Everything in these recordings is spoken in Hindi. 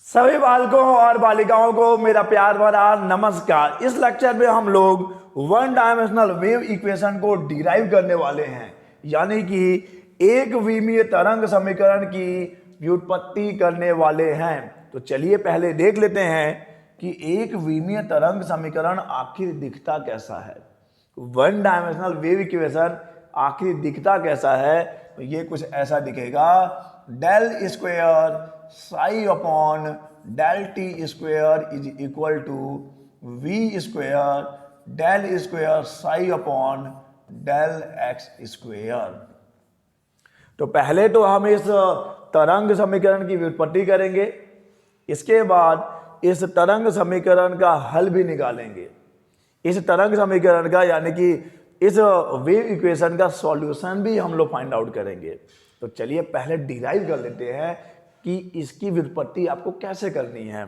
सभी बालकों और बालिकाओं को मेरा प्यार भरा नमस्कार। इस लेक्चर में हम लोग वन डायमेंशनल वेव इक्वेशन को डिराइव करने वाले हैं, यानी कि एक विमीय तरंग समीकरण की व्युत्पत्ति करने वाले हैं। तो चलिए पहले देख लेते हैं कि एक विमीय तरंग समीकरण आखिर दिखता कैसा है। वन डायमेंशनल वेव इक्वेशन आखिर दिखता कैसा है, तो ये कुछ ऐसा दिखेगा। Del square psi upon del t square is equal to v square del square psi upon del x square. तो पहले तो हम इस तरंग समीकरण की व्युत्पत्ति करेंगे, इसके बाद इस तरंग समीकरण का हल भी निकालेंगे। इस तरंग समीकरण का यानी कि इस वेव इक्वेशन का सॉल्यूशन भी हम लोग फाइंड आउट करेंगे। तो चलिए पहले डिराइव कर लेते हैं कि इसकी व्युत्पत्ति आपको कैसे करनी है।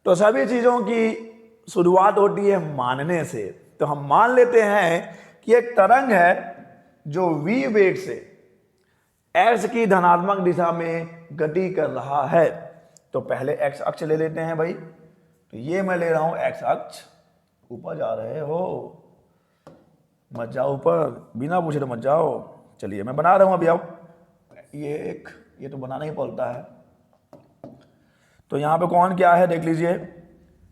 तो सभी चीजों की शुरुआत होती है मानने से। तो हम मान लेते हैं कि एक तरंग है जो v वेग से x की धनात्मक दिशा में गति कर रहा है। तो पहले x अक्ष ले लेते हैं भाई। तो ये मैं ले रहा हूं x अक्ष। ऊपर जा रहे हो, मत जाओ ऊपर, बिना पूछे तो मत जाओ। चलिए मैं बना रहा हूं अभी। अब ये तो बनाना ही पड़ता है। तो यहां पे कौन क्या है देख लीजिए।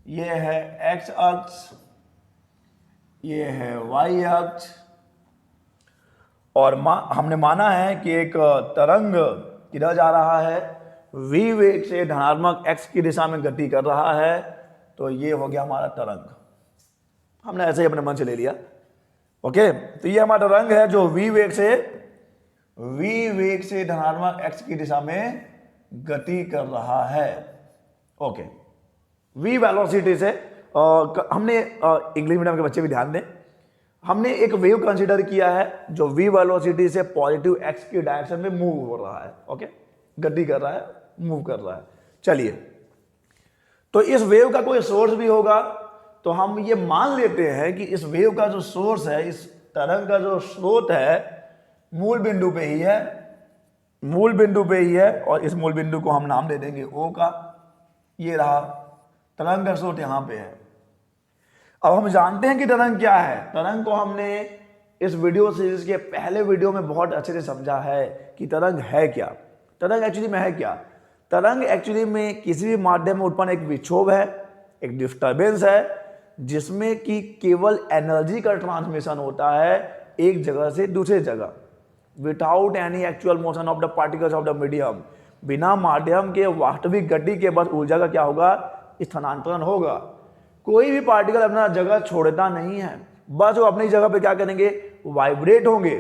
ये है x अक्ष, ये है y अक्ष, और हमने माना है कि एक तरंग किधर जा रहा है, v वेग से धनात्मक x की दिशा में गति कर रहा है। तो ये हो गया हमारा तरंग, हमने ऐसे ही अपने मन से ले लिया। ओके, तो ये हमारा तरंग है जो v वेग से धनात्मक x की दिशा में गति कर रहा है। ओके, v वेलोसिटी से हमने इंग्लिश मीडियम के बच्चे भी ध्यान दें, हमने एक वेव कंसीडर किया है जो v वेलोसिटी से पॉजिटिव x की डायरेक्शन में मूव हो रहा है। ओके, गति कर रहा है, मूव कर रहा है। चलिए, तो इस वेव का कोई सोर्स भी होगा। तो हम ये मान लेते हैं कि इस वेव का जो सोर्स है, इस तरंग का जो स्रोत है, मूल बिंदु पे ही है, मूल बिंदु पे ही है। और इस मूल बिंदु को हम नाम दे देंगे O का। ये रहा तरंग का स्रोत, यहां पे है। अब हम जानते हैं कि तरंग क्या है। तरंग को हमने इस वीडियो सीरीज के पहले वीडियो में बहुत अच्छे से समझा है कि तरंग है क्या। तरंग एक्चुअली में है क्या। तरंग एक्चुअली में किसी भी माध्यम में उत्पन्न एक विक्षोभ है, एक डिस्टर्बेंस है, जिसमें कि केवल एनर्जी का ट्रांसमिशन होता है एक जगह से दूसरे जगह, without any actual motion of the particles of the medium. बिना माध्यम के वास्तविक गति के बस ऊर्जा का क्या होगा, स्थानांतरण होगा। कोई भी पार्टिकल अपना जगह छोड़ता नहीं है, बस वो अपनी जगह पे क्या करेंगे, वाइब्रेट होंगे,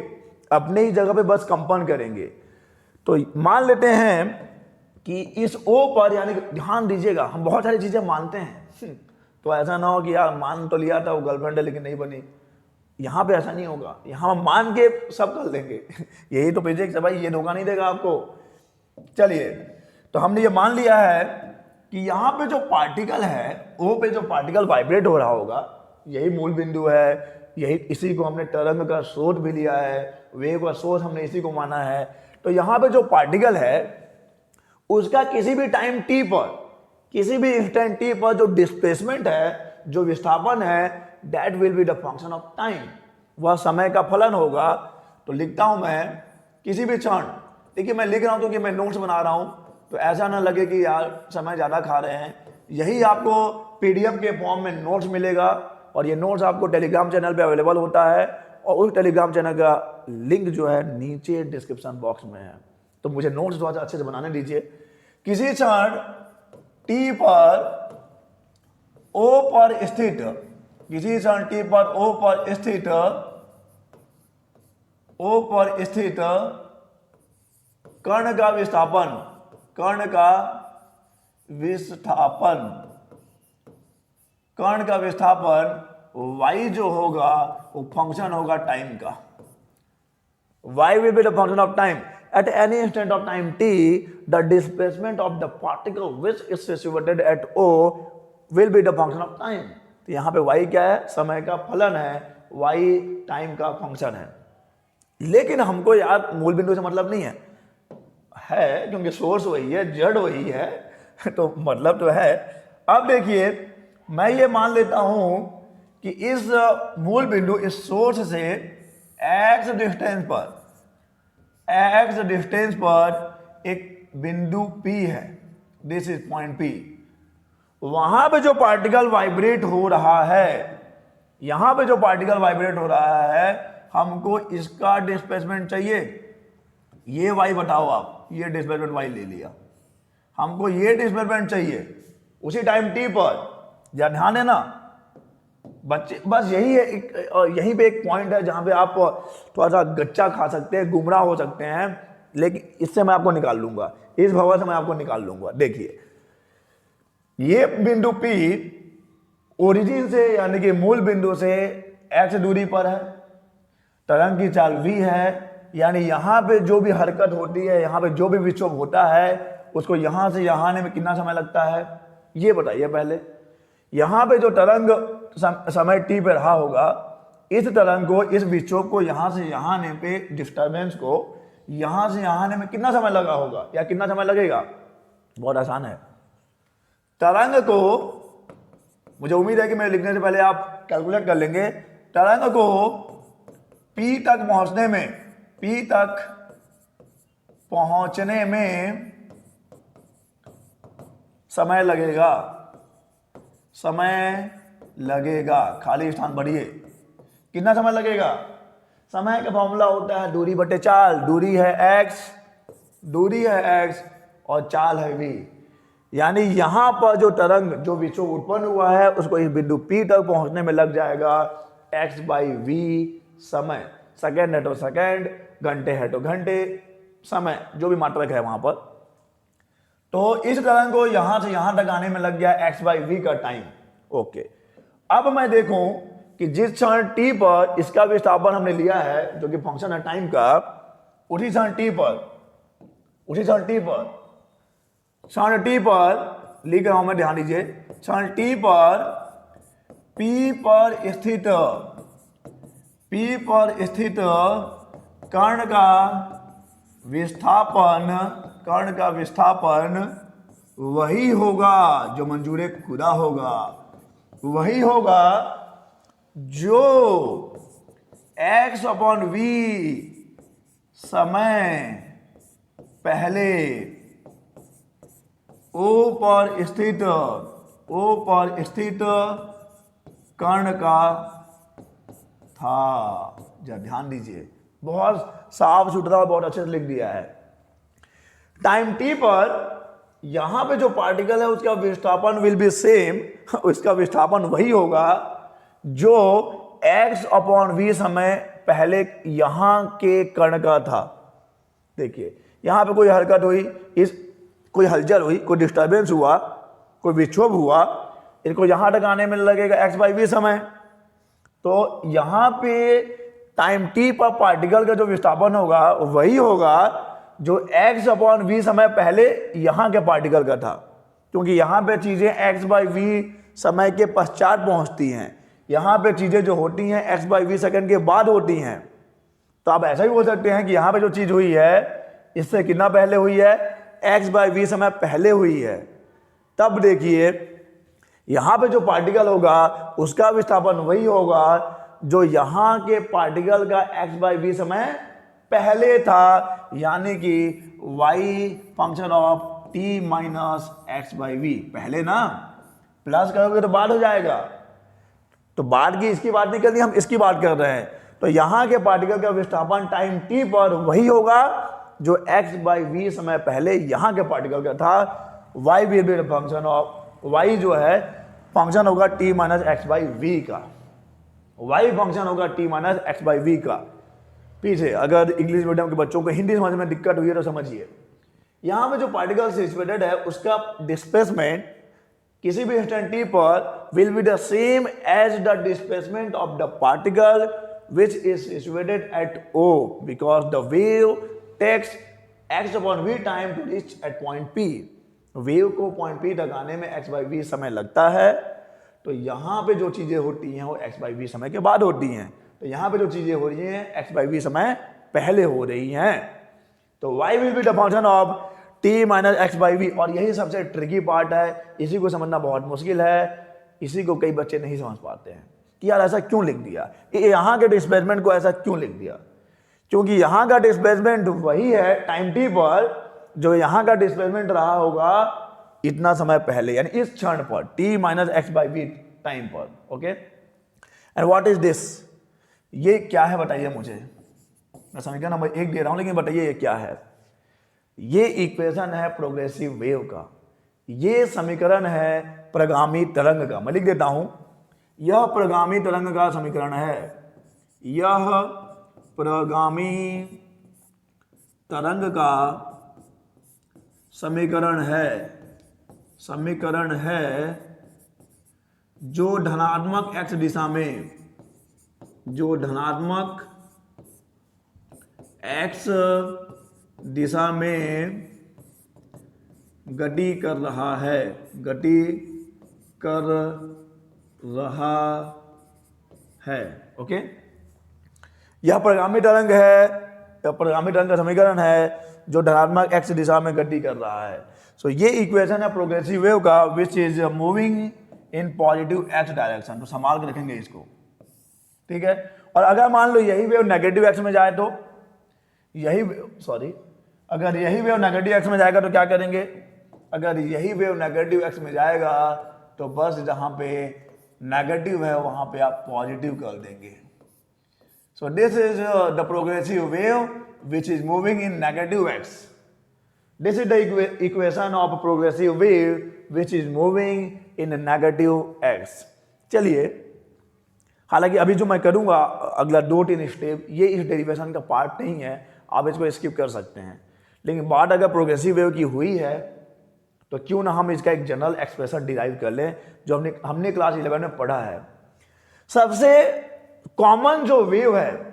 अपनी ही जगह पे बस कंपन करेंगे। तो मान लेते हैं कि इस O पर, यानी ध्यान दीजिएगा, हम बहुत सारी चीजें मानते हैं। तो ऐसा ना हो कि यार मान तो लिया था, वो गर्लफ्रेंड है लेकिन नहीं बनी। यहां पे ऐसा नहीं होगा, यहां हम मान के सब कर देंगे। यही तो फिजिक्स है भाई, ये धोखा नहीं देगा आपको। चलिए, तो हमने ये मान लिया है कि यहाँ पे जो पार्टिकल है, O पे जो पार्टिकल वाइब्रेट हो रहा होगा, यही मूल बिंदु है, यही, इसी को हमने तरंग का स्रोत भी लिया है, वेव का सोर्स हमने इसी को माना है। तो यहाँ पे जो पार्टिकल है उसका किसी भी टाइम t पर, किसी भी इंस्टेंट t पर जो डिस्प्लेसमेंट है, जो विस्थापन है, that will be the function of time, वह समय का फलन होगा। तो लिखता हूं मैं किसी भी क्षण, देखिए मैं लिख रहा हूं तो कि मैं नोट्स बना रहा हूं, तो ऐसा ना लगे कि यार समय ज़्यादा खा रहे हैं। यही आपको पीडीएफ के फॉर्म में नोट्स मिलेगा, और ये नोट्स आपको टेलीग्राम चैनल पे अवेलेबल होता है, और उस टेलीग्राम चैनल का लिंक जो है नीचे डिस्क्रिप्शन बॉक्स में है। तो मुझे नोट्स थोड़ा अच्छे से बनाने दीजिए। किसी क्षण टी पर O पर स्थित, किसी क्षण टी पर O पर स्थित, O पर स्थित कण का विस्थापन, कण का विस्थापन, कण का विस्थापन y जो होगा वो फंक्शन होगा टाइम का। y will be the function of time. At any instant of time t, the displacement of the particle which is situated at O will be the function of time. तो यहाँ पे y क्या है, समय का फलन है, y टाइम का फंक्शन है। लेकिन हमको यार मूल बिंदु से मतलब नहीं है, क्योंकि सोर्स वही है, जड़ वही है, तो मतलब तो है। अब देखिए, मैं ये मान लेता हूं कि इस मूल बिंदु, इस सोर्स से x डिस्टेंस पर एक बिंदु P है, दिस इज पॉइंट P। वहां पे जो पार्टिकल वाइब्रेट हो रहा है, यहां पे जो पार्टिकल वाइब्रेट हो रहा है, हमको इसका डिस्प्लेसमेंट चाहिए। ये y बताओ आप, ये डिस्प्लेसमेंट y ले लिया, हमको ये डिस्प्लेसमेंट चाहिए उसी टाइम t पर। या ध्यान देना बच्चे, बस यही है यहीं पे एक पॉइंट है जहां पे आप थोड़ा सा गच्चा खा सकते हैं, गुमराह हो सकते हैं, लेकिन इससे मैं आपको निकाल लूंगा, इस भवन से मैं आपको निकाल लूंगा। देखिए, ये बिंदु P ओरिजिन से यानी कि मूल बिंदु से x दूरी पर है, तरंग की चाल v है, यानी यहां पे जो भी हरकत होती है, यहां पे जो भी विक्षोभ होता है, उसको यहां से यहां आने में कितना समय लगता है, ये बताइए पहले। यहां पे जो तरंग समय t पे रहा होगा, इस तरंग को, इस विक्षोभ को यहां से यहां आने पे, डिस्टर्बेंस को यहां से यहां आने में कितना समय लगा होगा या कितना समय लगेगा? बहुत आसान है। तरंग को, मुझे उम्मीद है कि मेरे लिखने से पहले आप कैलकुलेट कर लेंगे, तरंग को P तक पहुंचने में, P तक पहुंचने में समय लगेगा, समय लगेगा। खाली स्थान बढ़िए, कितना समय लगेगा? समय का फॉर्मूला होता है दूरी बटे चाल। दूरी है x, दूरी है x और चाल है v। यानी यहां पर जो तरंग, जो विक्षोभ उत्पन्न हुआ है, उसको इस बिंदु P तक पहुंचने में लग जाएगा x/v समय। सेकेंड है तो सेकेंड, घंटे है तो घंटे, समय जो भी मात्रक है वहां पर। तो इस तरंग को यहां से यहां तक आने में लग गया x/v का टाइम। ओके, अब मैं देखूं कि जिस क्षण t पर इसका विस्थापन हमने लिया है, जो कि फंक्शन है टाइम का, उसी क्षण t पर लिख रहा हूं मैं, ध्यान दीजिए, क्षण t पर P पर स्थित कण का विस्थापन वही होगा जो मंजूर खुदा होगा, वही होगा जो x/v समय पहले O पर स्थित कण का था। जरा ध्यान दीजिए, बहुत साफ सुथरा और बहुत अच्छे से लिख दिया है। टाइम t पर यहां पे जो पार्टिकल है उसका विस्थापन विल बी सेम, उसका विस्थापन वही होगा जो x/v समय पहले यहां के कण का था। देखिए, यहां पे कोई हरकत हुई, कोई हलचल हुई, कोई डिस्टर्बेंस हुआ, कोई विक्षोभ हुआ, इनको यहां तक आने में लगेगा x/v समय। तो यहां पे टाइम t पर पार्टिकल का जो विस्थापन होगा वही होगा जो x/v समय पहले यहां के पार्टिकल का था, क्योंकि यहां पे चीजें x/v समय के पश्चात पहुंचती हैं। यहां पे चीजें जो होती हैं x/v सेकंड के बाद होती हैं। तो आप ऐसा भी बोल सकते हैं कि यहां पे जो चीज हुई है इससे कितना पहले हुई है, x/v समय पहले हुई है। तब देखिए, यहां पे जो पार्टिकल होगा उसका विस्थापन वही होगा जो यहां के पार्टिकल का x/v समय पहले था, यानी कि y function of t minus x/v। पहले ना, प्लस करोगे तो बाद हो जाएगा, तो बाद की इसकी बात नहीं कर रही, हम इसकी बात कर रहे हैं। तो यहां के पार्टिकल का विस्थापन टाइम t पर वही होगा जो x/v समय पहले यहां के पार्टिकल का था। y will B function of, y जो है फंक्शन होगा t माइनस x/v का, y फंक्शन होगा t माइनस x/v का। पीछे अगर इंग्लिश मीडियम के बच्चों को हिंदी समझ में दिक्कत हुई है तो समझिए, यहां में जो पार्टिकल सिचुएटेड है उसका डिस्प्लेसमेंट किसी भी इंस्टेंट t पर will be the same as the displacement of the particle which is situated at O, because the wave takes x/v time to reach at point P. Wave को पॉइंट P तक आने में x/v समय लगता है। तो यहां पे जो चीजें होती हैं वो x/v समय के बाद होती हैं। तो यहां पे जो चीजें हो रही हैं x/v समय पहले हो रही हैं। तो y will be the function of t minus x by v. और यही सबसे ट्रिकी पार्ट है, इसी को समझना बहुत मुश्किल है, इसी को कई बच्चे नहीं समझ पाते हैं कि यार ऐसा क्यों लिख दिया, यहाँ के डिस्प्लेसमेंट को ऐसा क्यों लिख दिया। क्योंकि यहाँ का डिस्प्लेसमेंट वही है टाइम टी पर जो यहाँ का डिस्प्लेसमेंट रहा होगा इतना समय पहले, यानी इस क्षण पर T minus x by V time पर। Okay, and what is this, ये क्या है बताइए मुझे। मैं समीकरण नंबर 1 दे रहा हूं, लेकिन बताइए ये क्या है। ये इक्वेशन है प्रोग्रेसिव वेव का, ये समीकरण है प्रगामी तरंग का। मैं लिख देता हूं, यह प्रगामी तरंग का समीकरण है, यह प्रगामी तरंग का समीकरण है जो धनात्मक x दिशा में, जो धनात्मक x दिशा में गति कर रहा है, गति कर रहा है। ओके, यह प्रगामी तरंग है, यह प्रगामी तरंग का समीकरण है जो धनात्मक x दिशा में गति कर रहा है। सो ये इक्वेशन है प्रोग्रेसिव वेव का which is moving in positive x direction. तो संभाल के रखेंगे इसको, ठीक है। और अगर मान लो यही वेव नेगेटिव x में जाए तो अगर यही वेव नेगेटिव x में जाएगा तो क्या करेंगे, अगर यही वेव नेगेटिव x में जाएगा तो बस जहां पे नेगेटिव है वहां पे आप पॉजिटिव कर देंगे। So this is the progressive wave which is moving in negative x. This is the equation of progressive wave which is moving in negative x. चलिए, हालांकि अभी जो मैं करूंगा अगला 2-3 स्टेप, ये इस डेरिवेशन का पार्ट नहीं है, आप इसको स्किप कर सकते हैं। लेकिन बात अगर प्रोग्रेसिव वेव की हुई है तो क्यों ना हम इसका एक जनरल एक्सप्रेशन डिराइव कर लें जो हमने क्लास 11 में पढ़ा है। सबसे कॉमन जो वेव है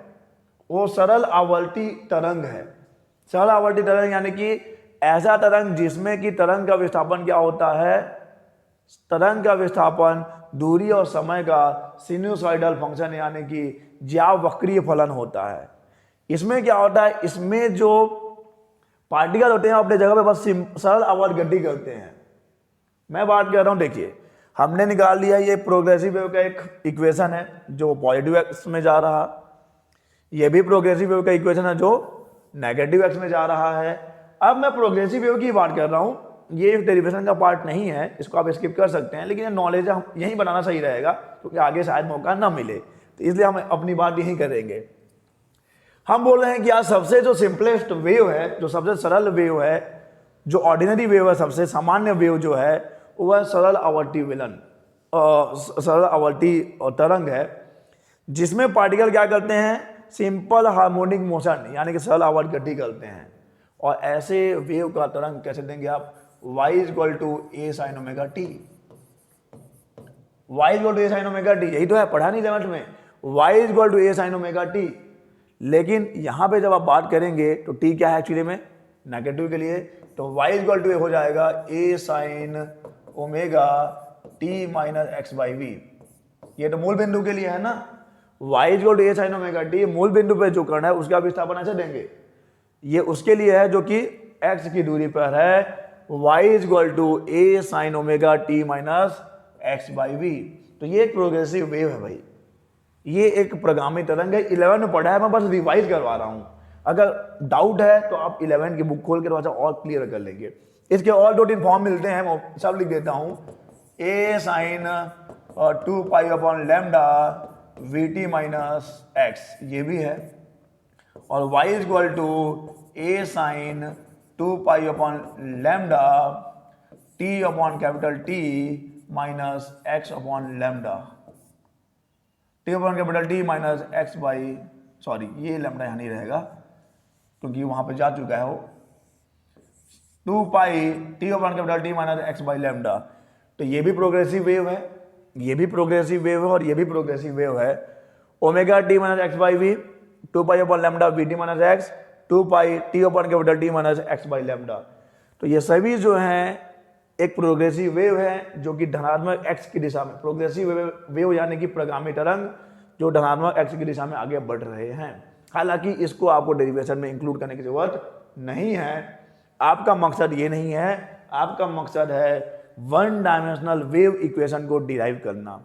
वो सरल आवर्ती तरंग है। सरल आवर्ती तरंग यानी कि ऐसा तरंग जिसमें कि तरंग का विस्थापन क्या होता है, तरंग का विस्थापन दूरी और समय का सिनुसॉइडल फंक्शन यानी कि ज्यावक्रीय फलन होता है। इसमें क्या होता है, इसमें जो पार्टिकल होते हैं अपने जगह पे बस सरल आवर्त गति करते हैं। मैं बात कर रहा हूं, देखिए हमने निकाल लिया ये प्रोग्रेसिव वेव का एक इक्वेशन है जो पॉजिटिव एक्स में जा रहा, ये भी प्रोग्रेसिव वेव का इक्वेशन है जो नेगेटिव एक्स में जा रहा है। अब मैं प्रोग्रेसिव वेव की बात कर रहा हूं, ये डेरिवेशन का पार्ट नहीं है, इसको आप स्किप कर सकते हैं, लेकिन ये नॉलेज हम यहीं बनाना सही रहेगा क्योंकि आगे शायद मौका ना मिले, तो इसलिए हम अपनी बात यहीं करेंगे। हम बोल रहे हैं कि आज सबसे जो सिंपलेस्ट वेव है, जो सबसे सरल वेव है, जो ऑर्डिनरी वेव है, सबसे सामान्य वेव जो है वह सरल आवर्ती विलन सरल आवर्ती तरंग है, जिसमें पार्टिकल क्या करते हैं, सिंपल हार्मोनिक मोशन यानी कि सरल आवर्त गति करते हैं। और ऐसे वेव का तरंग कैसे देंगे आप, y = a sin omega t, y = a sin omega t, यही तो है, पढ़ा नहीं 11th में, y = a sin omega t। लेकिन यहां पे जब आप बात करेंगे तो t क्या है एक्चुअली में, नेगेटिव के लिए, तो y = a हो जाएगा a sin omega t minus x by v. ये तो मूल बिंदु के लिए है ना, y = a sin omega t, मूल बिंदु पे जो कण है उसका विस्थापन ऐसे देंगे, ये उसके लिए है जो कि x की दूरी पर है, y = a sin omega t minus x by v. तो ये एक प्रोग्रेसिव वेव है भाई, ये एक प्रगामी तरंग है। 11 में पढ़ा है, मैं बस रिवाइज करवा रहा हूं, अगर डाउट है तो आप 11 की बुक खोल के थोड़ा सा और क्लियर कर लेंगे। इसके और 2-3 फॉर्म मिलते हैं, मैं सब लिख देता हूं, a sin 2 pi lambda vt minus x, ये भी है, और y = a sin 2 pi lambda t minus x lambda, t minus x by, sorry ये लैम्डा यहाँ नहीं रहेगा क्योंकि वहां पे जा चुका है वो, 2 pi t minus x by lambda. तो ये भी प्रोग्रेसिव वेव है, ये भी प्रोग्रेसिव वेव है और ये भी प्रोग्रेसिव वेव है। Omega t minus x by v, 2 pi lambda v t minus x, 2 pi t minus x by lambda. तो ये सभी जो हैं एक प्रोग्रेसिव वेव है जो कि धनात्मक x की दिशा में, प्रोग्रेसिव वेव यानी कि प्रगामी तरंग जो धनात्मक x की दिशा में आगे बढ़ रहे हैं। हालांकि इसको आपको डेरिवेशन में इंक्लूड करने की जरूरत नहीं है, आपका मकसद ये नहीं है, आपका मकसद है वन डायमेंशनल वेव इक्वेशन को डिराइव करना।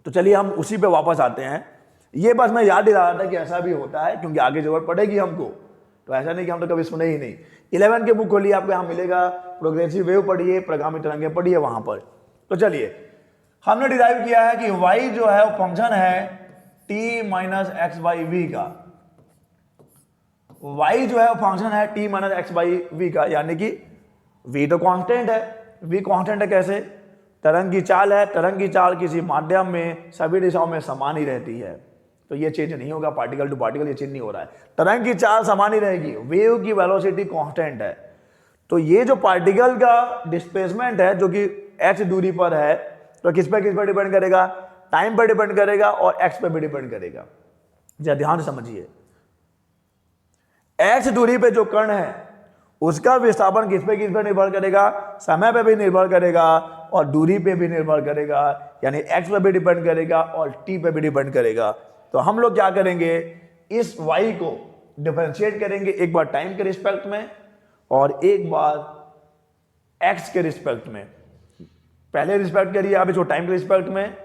तो चलिए हम उसी पे वापस आते हैं। ये बस मैं याद दिला रहा था कि ऐसा भी होता है, क्योंकि आगे जरूरत पड़ेगी हमको, तो ऐसा नहीं कि हम तो कभी सुने ही नहीं। 11 के बुक खोलिए, आपको यहाँ मिलेगा प्रोग्रेसिव वेव पढ़िए, प्रगामी तरंगे पढ़िए वहां पर। तो चलिए हमने डिराइव किया है कि y जो है वो फंक्शन है t minus x by v का। y जो है वो फंक्शन है t minus x by v का, यानी कि v तो कांस्टेंट है। v कांस्टेंट है कैसे? तरंग की चाल है, तरंग की चाल किसी माध्यम में सभी दिशाओं में समान ही रहती है, तो ये चेंज नहीं होगा, पार्टिकल टू पार्टिकल ये चेंज नहीं हो रहा है। तरंग की चाल समान ही रहेगी, वेव की वेलोसिटी कांस्टेंट है। तो ये जो पार्टिकल का डिस्प्लेसमेंट है जो कि x दूरी पर है, तो किस पर डिपेंड करेगा? टाइम पर डिपेंड करेगा और x पे भी डिपेंड करेगा। जरा ध्यान से समझिए, x दूरी पे जो कण है उसका विस्थापन किस पे निर्भर करेगा? समय पे भी निर्भर करेगा और दूरी पे भी निर्भर करेगा, यानी x पे भी डिपेंड करेगा और t पे भी डिपेंड करेगा। तो हम लोग क्या करेंगे, इस y को डिफरेंशिएट करेंगे, एक बार टाइम के रिस्पेक्ट में और एक बार x के रिस्पेक्ट में। पहले रिस्पेक्ट करिए आप इसको टाइम के रिस्पेक्ट में,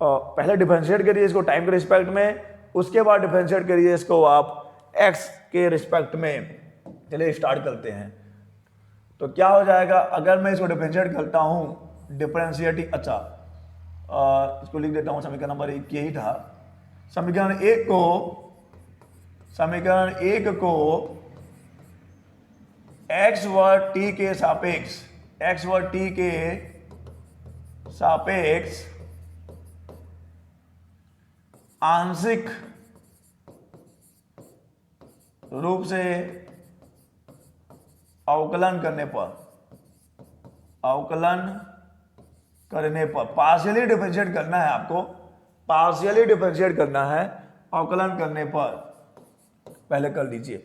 और पहले डिफरेंशिएट करिए इसको टाइम के रिस्पेक्ट में, उसके बाद डिफरेंशिएट करिए इसको आप x के रिस्पेक्ट में। चलिए स्टार्ट करते हैं। तो क्या हो जाएगा अगर मैं इसको डिफरेंशिएट करता हूं, डिफरेंशिएटिंग, अच्छा इसको लिख देता हूं, समीकरण नंबर 1 यही था। समीकरण 1 को x व t के सापेक्ष, x व t के सापेक्ष आंशिक रूप से अवकलन करने पर पार्शियली डिफरेंशिएट करना है आपको, पार्शियली डिफरेंशिएट करना है अवकलन करने पर। पहले कर लीजिए,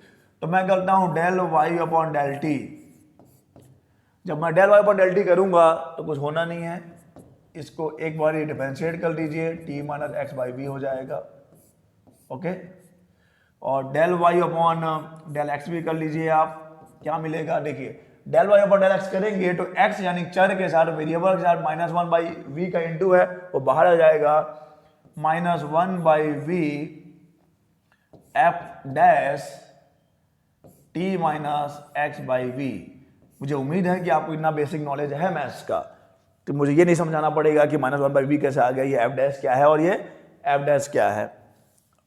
तो मैं करता हूं del Y upon del t. जब मैं del Y upon del t करूंगा तो कुछ होना नहीं है, इसको एक बार ही डिफरेंशिएट कर लीजिए, t minus x by v हो जाएगा। ओके, और del Y upon del x भी कर लीजिए आप, क्या मिलेगा देखिए, del Y upon del x करेंगे तो एक्स यानी चर के साथ, वेरिएबल के साथ -1 बाई वी का इंटू है वो बाहर आ जाएगा, -1 by V F dash T minus x by v. मुझे उम्मीद है कि आपको इतना बेसिक नॉलेज है मैथ्स का, तो मुझे ये नहीं समझाना पड़ेगा कि -1 बाई वी कैसे आ गया, ये एफ डैश क्या है और ये एफ डैश क्या है,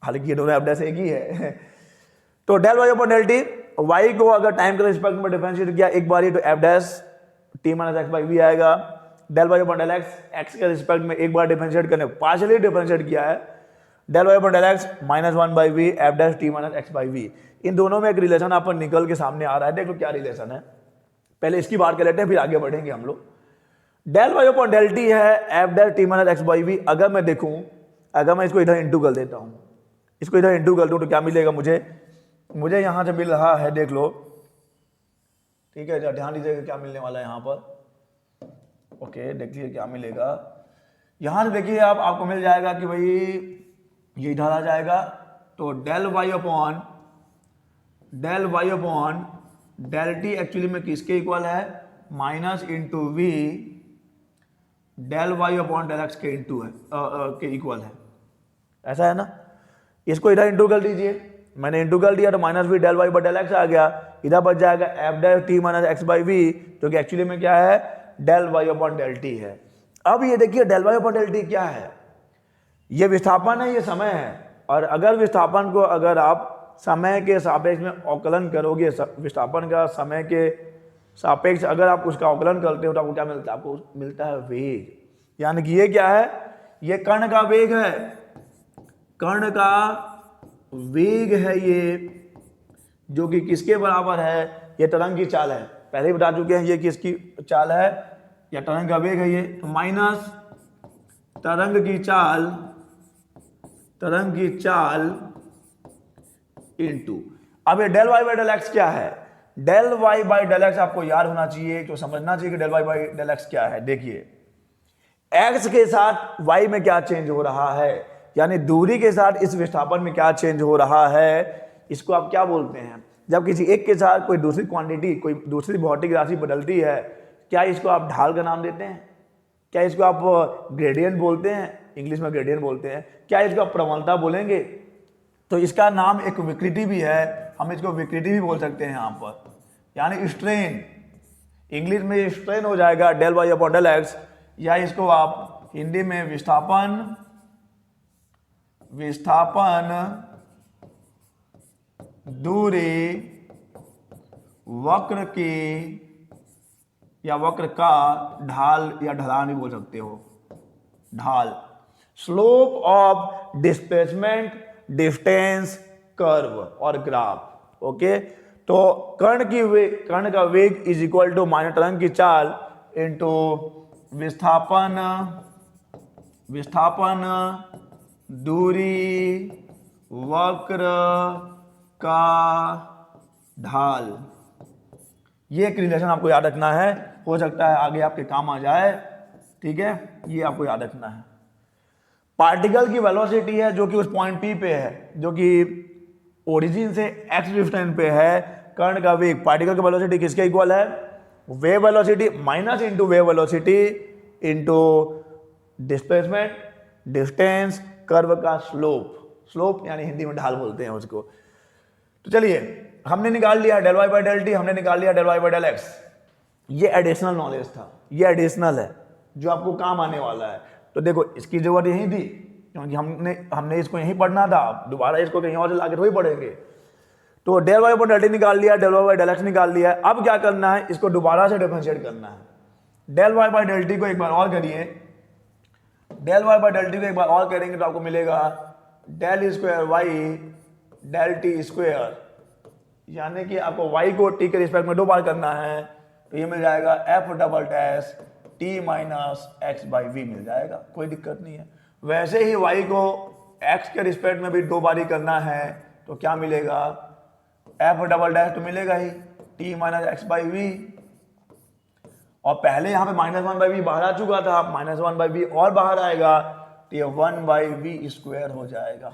हालांकि ये दोनों एफ डैश एक ही है। तो del Y upon del t, y को अगर टाइम के रिस्पेक्ट में डिफरेंशिएट किया एक बार ही तो F dash T minus x by V आएगा। Del Y upon del X, X के रिस्पेक्ट में एक बार डिफरेंशिएट करने, पार्शियली डिफरेंशिएट किया है, del Y upon del X -1 by V F dash T minus x by V. इन दोनों में एक रिलेशन आप निकल के सामने आ रहा है, देखो क्या रिलेशन है। पहले इसकी बात कर लेते हैं फिर आगे बढ़ेंगे हम लोग। Del Y upon del T है F dash T minus x by V. अगर मैं देखूं, अगर मैं इसको इधर इंटू कर देता हूं, इसको इधर इंटू कर दूं तो क्या मिलेगा मुझे यहां से मिल रहा है, देख लो, ठीक है, ध्यान दीजिएगा क्या मिलने वाला है यहां पर। ओके, देखिए क्या मिलेगा यहां से, देखिए आपको मिल जाएगा कि भाई ये इधर आ जाएगा, तो del Y upon del t actually में किसके इक्वल है, minus into v del Y upon del x के इंटू है के इक्वल है, ऐसा है ना। इसको इधर इंटू कर दीजिए, मैंने इंटू कर दिया तो minus V del Y by del X आ गया, इधर बच जाएगा F del T minus x by V, जो कि एक्चुअली में क्या है, del Y upon del T है। अब ये देखिए del Y upon del T क्या है, ये विस्थापन है, ये समय है, और अगर विस्थापन को अगर आप समय के सापेक्ष में अवकलन करोगे, विस्थापन का समय के सापेक्ष अगर आप उसका अवकलन करते हो तो आपको क्या मिलता है, आपको मिलता है वेग। यानी कि ये क्या है, ये कण का वेग है, कण का वेग है ये, जो कि किसके बराबर है, ये तरंग की चाल है, पहले ही बता चुके हैं ये किसकी चाल है, या तरंग का वेग है ये, तो माइनस तरंग की चाल इनटू, अब ये del Y by del x क्या है, del Y by del x आपको याद होना चाहिए, तो समझना चाहिए कि del Y by del x क्या है। देखिए एक्स के साथ वाई में क्या चेंज हो रहा है, यानी दूरी के साथ इस विस्थापन में क्या चेंज हो रहा है, इसको आप क्या बोलते हैं, जब किसी एक के साथ कोई दूसरी क्वांटिटी, कोई दूसरी भौतिक राशि बदलती है, क्या इसको आप ढाल का नाम देते हैं? क्या इसको आप ग्रेडियंट बोलते हैं? इंग्लिश में ग्रेडियंट बोलते हैं। क्या इसको आप प्रवणता बोलेंगे? तो इसका नाम एक विकृति भी है, हम इसको विकृति भी बोल सकते हैं यहाँ पर, यानी स्ट्रेन। इंग्लिश में स्ट्रेन हो जाएगा del Y upon del x, या इसको आप हिंदी में विस्थापन दूरी वक्र की या वक्र का ढाल या ढलान भी बोल सकते हो, ढाल। Slope of displacement, distance, curve और ग्राफ। ओके, तो कर्ण का वेग इज इक्वल टू माइनस तरंग की चाल इंटू विस्थापन दूरी वक्र का ढाल। ये एक रिलेशन आपको याद रखना है, हो सकता है आगे आपके काम आ जाए। ठीक है, ये आपको याद रखना है। पार्टिकल की वेलोसिटी है जो कि उस पॉइंट P पे है, जो कि ओरिजिन से x डिस्टेंस पे है। कर्ण का वेग, पार्टिकल की वेलोसिटी किसके इक्वल है? Wave velocity minus into wave velocity into displacement, distance, curve का स्लोप। स्लोप यानी हिंदी में ढाल बोलते हैं उसको। तो चलिए, हमने निकाल लिया del Y by del t, हमने निकाल लिया del Y by del x. ये एडिशनल नॉलेज था, ये एडिशनल है जो आपको काम आने वाला है। तो देखो, इसकी जरूरत यही थी क्योंकि हमने इसको यहीं पढ़ना था, दोबारा इसको कहीं और से लाके थोड़ी पढ़ेंगे। तो del Y by del t निकाल लिया, del Y by del x निकाल लिया। अब क्या करना है? इसको दोबारा से डिफरेंशिएट करना है। Del Y by del t को एक बार और करिए, del Y by del t को एक बार और करेंगे तो आपको मिलेगा del square Y del T square, यानी कि आपको y को t के रिस्पेक्ट में 2 बार करना है, तो ये मिल जाएगा f double dash t minus x by V मिल जाएगा, कोई दिक्कत नहीं है। वैसे ही y को x के रिस्पेक्ट में भी 2 बार ही करना है, तो क्या मिलेगा? f डबल डैश तो मिलेगा ही t minus x by v, और पहले यहाँ पे माइनस 1 बाई वी बाहर आ चुका था, माइनस 1 बाई वी और बाहर आएगा तो ये 1 बाई वी स्क्वायर हो जाएगा।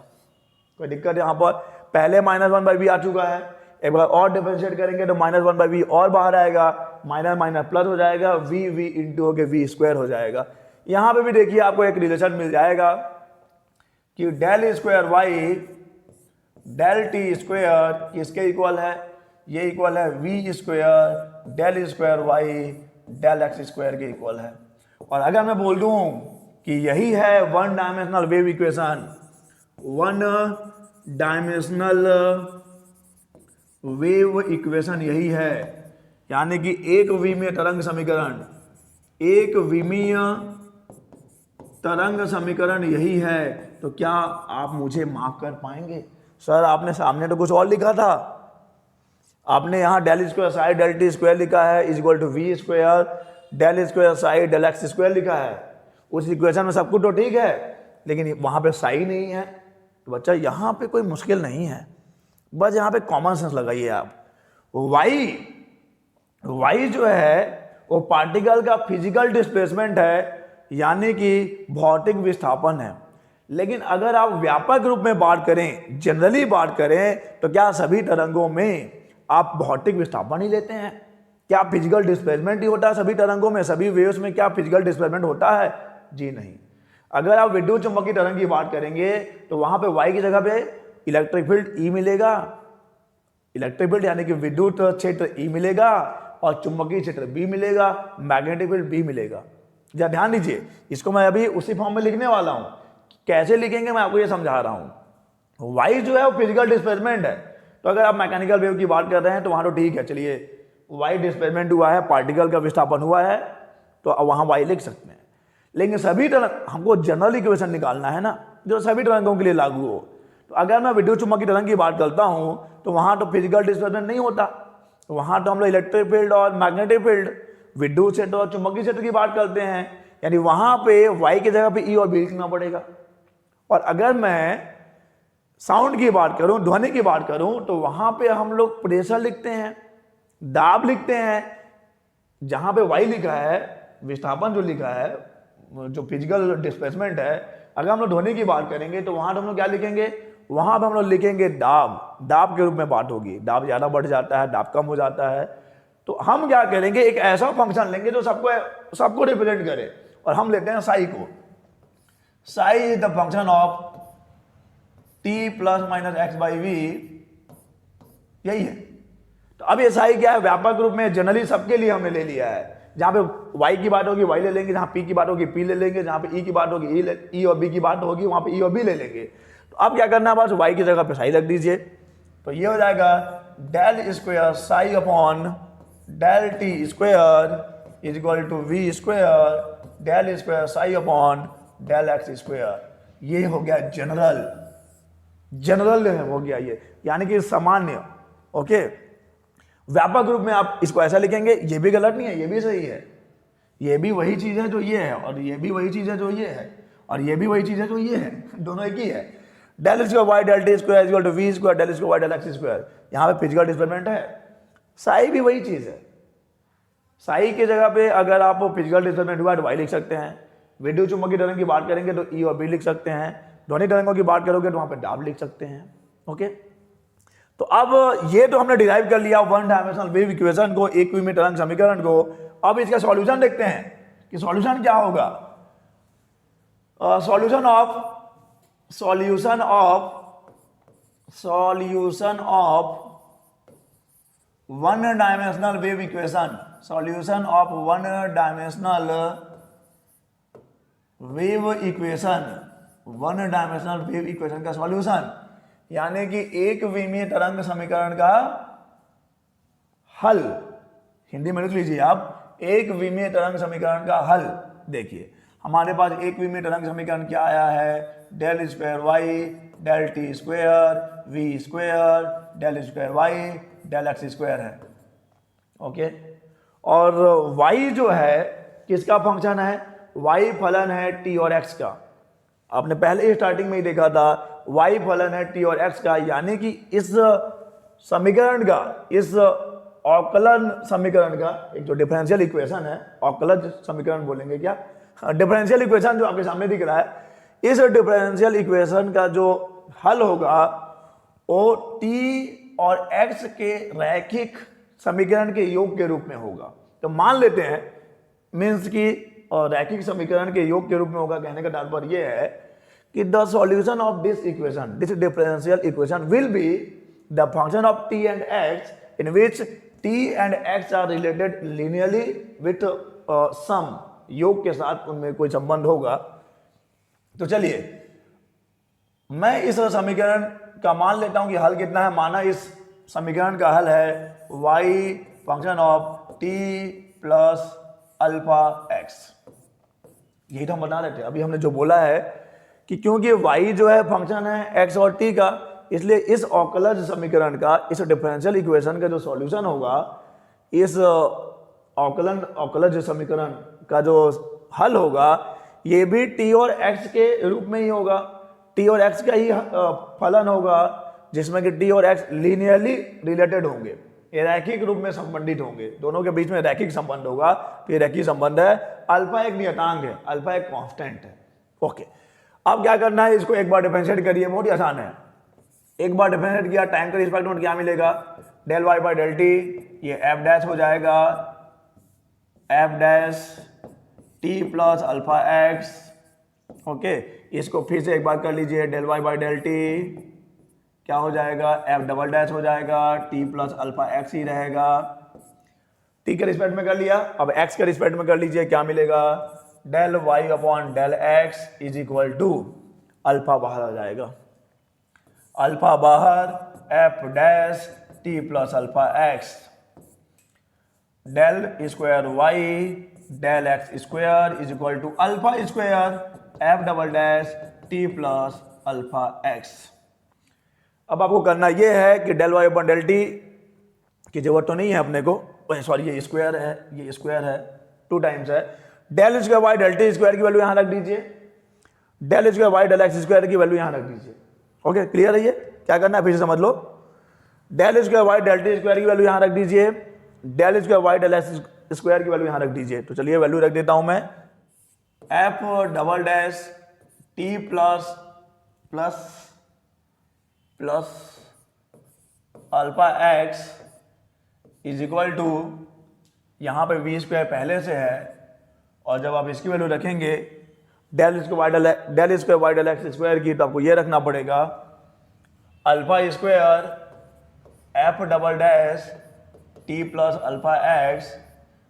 कोई दिक्कत यहाँ पर? पहले माइनस 1 बाई वी आ चुका है, एक बार और डिफरेंशिएट करेंगे तो माइनस 1 बाई वी और बाहर आएगा, माइनस माइनस प्लस हो जाएगा, वी वी इंटू होके वी स्क्वायर हो जाएगा। यहाँ पे भी देखिए आपको एक रिलेशन मिल जाएगा कि del square Y del T square किसके इक्वल है? ये इक्वल है v square del square Y del x square के इक्वल है। और अगर मैं बोल दूं कि यही है one dimensional wave equation, one dimensional wave equation यही है, यानी कि एक विमीय तरंग समीकरण, एक विमीय तरंग समीकरण यही है, तो क्या आप मुझे माफ कर पाएंगे? सर आपने सामने तो कुछ और लिखा था, आपने यहाँ del square psi del T square लिखा है is equal to v square del square psi del x square लिखा है। उस इक्वेशन में सब कुछ तो ठीक है, लेकिन वहाँ पे साई नहीं है। तो बच्चा यहाँ पे कोई मुश्किल नहीं है, बस यहाँ पे कॉमन सेंस लगाइए आप। वाई जो है वो पार्टिकल का फिजिकल डिस्प्लेसमेंट है, यानी कि भौतिक विस्थापन है। लेकिन अगर आप व्यापक रूप में बात करें, जनरली बात करें, तो क्या सभी तरंगों में आप भौतिक विस्थापन ही लेते हैं? क्या फिजिकल डिस्प्लेसमेंट ही होता है सभी तरंगों में? सभी वेव्स में क्या फिजिकल डिस्प्लेसमेंट होता है? जी नहीं। अगर आप विद्युत चुंबकीय तरंग की बात करेंगे तो वहां पे वाई की जगह पे इलेक्ट्रिक फील्ड ई मिलेगा, इलेक्ट्रिक फील्ड यानी कि विद्युत क्षेत्र ई मिलेगा, और चुंबकीय क्षेत्र बी मिलेगा, मैग्नेटिक फील्ड बी मिलेगा। जरा ध्यान दीजिए, इसको मैं अभी उसी फॉर्म में लिखने वाला हूं। कैसे लिखेंगे मैं आपको ये समझा रहा हूं। वाई जो है वो फिजिकल डिस्प्लेसमेंट है, तो अगर आप मैकेनिकल वेव की बात कर रहे हैं तो वहां तो ठीक है, चलिए वाई डिस्प्लेसमेंट हुआ है, पार्टिकल का विस्थापन हुआ है, तो वहां वाई लिख सकते हैं। लेकिन सभी तरंग, हमको जनरल इक्वेशन निकालना है ना, जो सभी तरंगों के लिए लागू हो। तो अगर मैं विद्युत चुंबकीय तरंग की बात करता हूं तो वहां तो फिजिकल डिस्प्लेसमेंट नहीं होता, तो वहां तो हम लोग इलेक्ट्रिक फील्ड और मैग्नेटिक फील्ड, विद्युत क्षेत्र और चुंबकीय क्षेत्र की बात करते हैं, यानी वहां पे वाई की जगह पे ई और बी लिखना पड़ेगा। और अगर मैं साउंड की बात करूं, ध्वनि की बात करूं, तो वहां पे हम लोग प्रेशर लिखते हैं, दाब लिखते हैं। जहां पे वाई लिखा है, विस्थापन जो लिखा है, जो फिजिकल डिस्प्लेसमेंट है, अगर हम लोग ध्वनि की बात करेंगे तो वहां तो हम लोग क्या लिखेंगे? वहां पर हम लोग लिखेंगे दाब के रूप में बात होगी। दाब ज्यादा बढ़ जाता है, दाब कम हो जाता है, तो हम क्या करेंगे, एक ऐसा फंक्शन लेंगे जो सबको रिप्रेजेंट करे, और हम लेते हैं साई को। Psi is the function of t plus minus x by v, यही है। तो अब ये साई क्या है, व्यापक रूप में जनरली सबके लिए हमने ले लिया है। जहां पे y की बात होगी y ले लेंगे, जहां p की बात होगी p ले लेंगे, जहां पे e की बात होगी e और b की बात होगी वहां पे e और b ले लेंगे। तो अब क्या करना है, बस y की जगह पे साई रख दीजिए, तो ये हो जाएगा del square psi upon del T square is equal to v square del square psi upon del x square. ये हो गया जनरल हो गया ये, यानी कि सामान्य। ओके, व्यापक रूप में आप इसको ऐसा लिखेंगे, ये भी गलत नहीं है, ये भी सही है। ये भी वही चीज है जो ये है, और ये भी वही चीज है जो ये है, और ये भी वही चीज है जो ये है, दोनों एक ही है। Del square Y del T square equal to v square del square Y del x square. यहाँ पे फिजिकल डिस्प्लेसमेंट है, साई भी वही चीज है। साई की जगह पे अगर आप फिजिकल डिस्प्लेसमेंट हुआ तो वाई लिख सकते हैं। विद्युत चुंबकीय तरंग की बात करेंगे तो ई और बी लिख सकते हैं। ध्वनि तरंगों की बात करोगे तो वहां पे दाब लिख सकते हैं। ओके, तो अब ये तो हमने डिराइव कर लिया वन डायमेंशनल वेव इक्वेशन को, एक विमीय तरंग समीकरण को। अब इसका सॉल्यूशन देखते हैं कि सॉल्यूशन क्या होगा। Solution of one dimensional wave equation, solution of one dimensional wave equation, one dimensional wave equation का सॉल्यूशन, यानी कि एक विमीय तरंग समीकरण का हल। हिंदी में लिख लीजिए आप, एक विमीय तरंग समीकरण का हल। देखिए हमारे पास एक विमीय तरंग समीकरण क्या आया है, del square Y del T square v square del square Y del x square है। ओके, और y जो है किसका फंक्शन है, y फलन है t और x का। आपने पहले ही स्टार्टिंग में ही देखा था, y फलन है t और x का, यानी कि इस समीकरण का, इस अवकलन समीकरण का, एक जो डिफरेंशियल इक्वेशन है, अवकलज समीकरण बोलेंगे क्या, डिफरेंशियल इक्वेशन जो आपके सामने दिख रहा है, इस डिफरेंशियल इक्वेशन का जो हल होगा वो t और x के रैखिक समीकरण के योग के रूप में होगा। तो मान लेते हैं मीन्स कि रैखिक समीकरण के योग के रूप में होगा। कहने का तात्पर्य यह है कि the solution of this equation, this differential equation will be the function of t and x in which t and x are related linearly with sum, योग के साथ उनमें कोई संबंध होगा। तो चलिए मैं इस समीकरण का मान लेता हूं कि हल कितना है। माना इस समीकरण का हल है y function of t plus alpha x। यही तो हम बता रहे थे, अभी हमने जो बोला है कि क्योंकि y जो है फंक्शन है x और t का, इसलिए इस अवकलज समीकरण का, इस डिफरेंशियल इक्वेशन का जो सॉल्यूशन होगा, इस अवकलज समीकरण का जो हल होगा, ये भी t और x के रूप में ही होगा। t और x का ही फलन होगा, जिसमें कि t और x लीनियरली रिलेटेड होंगे, ये रैखिक रूप में संबंधित होंगे, दोनों के बीच में रैखिक संबंध होगा। तो ये रैखिक संबंध है, अल्फा एक नियतांक है, अल्फा एक कांस्टेंट है। ओके, अब क्या करना है, इसको एक बार डिफरेंशिएट करिए, बहुत ही आसान है। एक बार डिफरेंशिएट किया, टाइम के रिस्पेक्ट में क्या मिलेगा, del Y by del t, ये एफ डैश हो जाएगा, f dash t plus alpha x. Okay, इसको फिर से एक बार कर लीजिए, del Y by del T क्या हो जाएगा, एफ डबल डैश हो जाएगा, टी प्लस अल्फा एक्स ही रहेगा। टी के रिस्पेक्ट में कर लिया, अब एक्स के रिस्पेक्ट में कर लीजिए, क्या मिलेगा, del Y upon del x is equal to, alpha बाहर आ जाएगा, अल्फा बाहर, f dash t plus alpha x del square Y del x square is equal to alpha square f double dash t plus alpha x. अब आपको करना यह है कि del Y upon del t की जरूरत तो नहीं है अपने को, सॉरी ये स्क्वायर है, ये स्क्वायर है, 2 टाइम्स है। Del square Y del T square की वैल्यू यहां रख दीजिए, del square Y del x square की वैल्यू यहां रख दीजिए। ओके, क्लियर है? ये क्या करना है फिर से समझ लो, del square Y del T square की वैल्यू यहां रख दीजिए, del square Y del x square की वैल्यू यहां रख दीजिए। तो चलिए वैल्यू रख देता हूं मैं, f double dash t plus plus alpha x is equal to, यहाँ पे वी स्क्वायर पहले से है, और जब आप इसकी वैल्यू रखेंगे del square Y del x square की, तो आपको ये रखना पड़ेगा alpha square f double dash t plus alpha x,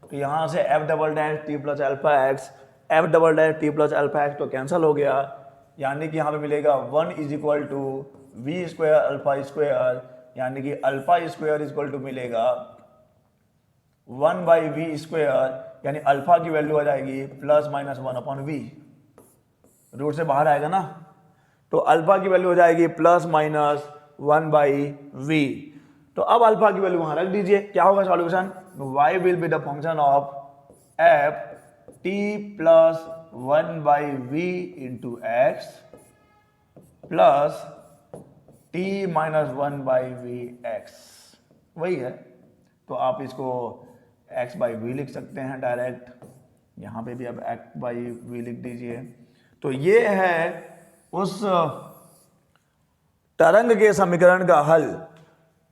तो यहाँ से f double dash t plus alpha x, f double dash t plus alpha x तो कैंसिल हो गया, यानी कि यहाँ पे मिलेगा 1 is equal to v square alpha square, यानी कि alpha square is equal to मिलेगा 1 बाई वी स्क्वायर, यानी अल्फा की वैल्यू आ जाएगी plus minus 1 upon v, root से बाहर आएगा ना, तो अल्फा की वैल्यू हो जाएगी प्लस माइनस 1 बाई वी। तो अब अल्फा की वैल्यू वहां रख दीजिए, क्या होगा solution, y will be the function of f t plus 1 by v into x plus t minus 1 by v x, वही है। तो आप इसको x बाई वी लिख सकते हैं डायरेक्ट, यहाँ पे भी अब x बाई वी लिख दीजिए। तो ये है उस तरंग के समीकरण का हल,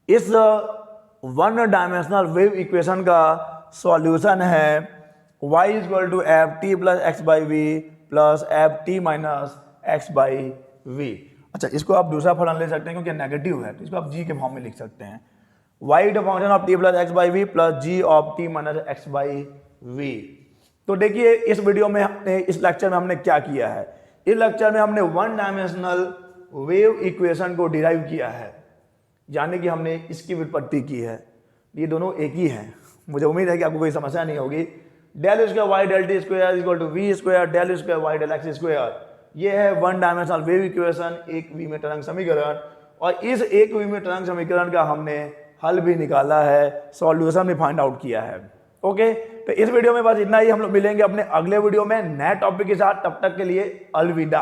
इस वन डायमेंशनल वेव इक्वेशन का सॉल्यूशन है y is equal to f t plus x by v plus f t minus x by v. अच्छा, इसको आप दूसरा फलन ले सकते हैं क्योंकि नेगेटिव है, तो इसको आप जी के फॉर्म में लिख सकते हैं, y the function of t plus x by v plus g of t minus x by v. तो देखिए इस वीडियो में हमने, इस लेक्चर में हमने क्या किया है, इस लेक्चर में हमने वन डायमेंशनल वेव इक्वेशन को डिराइव किया है, यानी कि हमने इसकी व्युत्पत्ति की है। ये दोनों एक ही हैं, मुझे उम्मीद है कि आपको कोई समस्या नहीं होगी। Del square Y del T square equal to v square del square Y del x square, ये है वन डायमेंशनल वेव इक्वेशन, एक विमीय तरंग समीकरण, और इस एक विमीय तरंग समीकरण का हमने हल भी निकाला है, सॉल्यूशन भी फाइंड आउट किया है। ओके, तो इस वीडियो में बस इतना ही, हम लोग मिलेंगे अपने अगले वीडियो में नए टॉपिक के साथ, तब तक के लिए अलविदा।